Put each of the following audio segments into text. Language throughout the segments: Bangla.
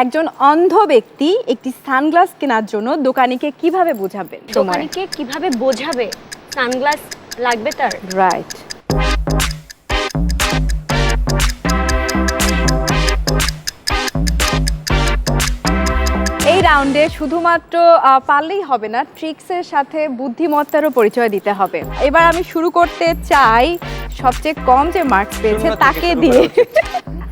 একজন অন্ধ ব্যক্তি একটি সানগ্লাস কেনার জন্য দোকানীকে কিভাবে বোঝাবেন? দোকানীকে কিভাবে বোঝাবে সানগ্লাস লাগবে তার? রাইট। এই রাউন্ডে শুধুমাত্র পারলেই হবে না, ট্রিক্সের সাথে বুদ্ধিমত্তারও পরিচয় দিতে হবে। এবার আমি শুরু করতে চাই সবচেয়ে কম যে মার্কস পেয়েছে তাকে দিয়ে।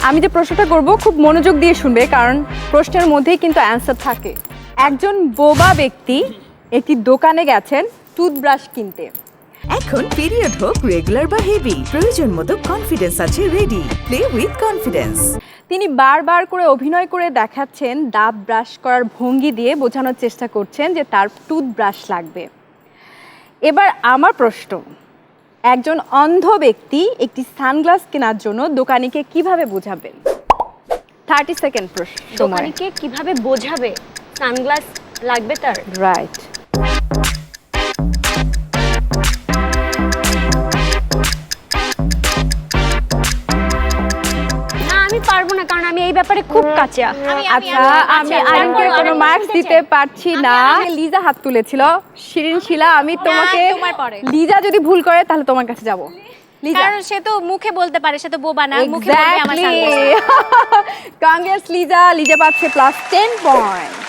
আমি যে প্রশ্নটা করব খুব মনোযোগ দিয়ে শুনবে, কারণ প্রশ্নের মধ্যেই কিন্তু অ্যান্সার থাকে। একজন বোবা ব্যক্তি একটি দোকানে গেছেন টুথব্রাশ কিনতে। এখন পিরিয়ড হোক রেগুলার বা হেভি, প্রয়োজন মতো কনফিডেন্স আছে রেডি। Play with confidence. তিনি বারবার করে অভিনয় করে দেখাচ্ছেন, দাঁত ব্রাশ করার ভঙ্গি দিয়ে বোঝানোর চেষ্টা করছেন যে তার টুথব্রাশ লাগবে। এবার আমার প্রশ্ন, একজন অন্ধ ব্যক্তি একটি সানগ্লাস কেনার জন্য দোকানীকে কিভাবে বোঝাবেন? 30 সেকেন্ড প্রশ্ন। দোকানীকে কিভাবে বোঝাবে সানগ্লাস লাগবে তার? রাইট। না, আমি পারবো না, কারণ আমি এই ব্যাপারে খুব কাঁচা। আচ্ছা, আমি আরিনকে কোনো মার্কস দিতে পারছি না। লিজা হাত তুলেছিল। শিরিন শিলা, আমি তোমাকে, তোমার পরে। লিজা যদি ভুল করে তাহলে তোমার কাছে যাব। লিজা, কারণ সে তো মুখে বলতে পারে, সে তো বোবা না, মুখে বলবে আমার সানগ্লাস। কংগ্রেস লিজা, লিজা পাচ্ছে +10 পয়েন্ট।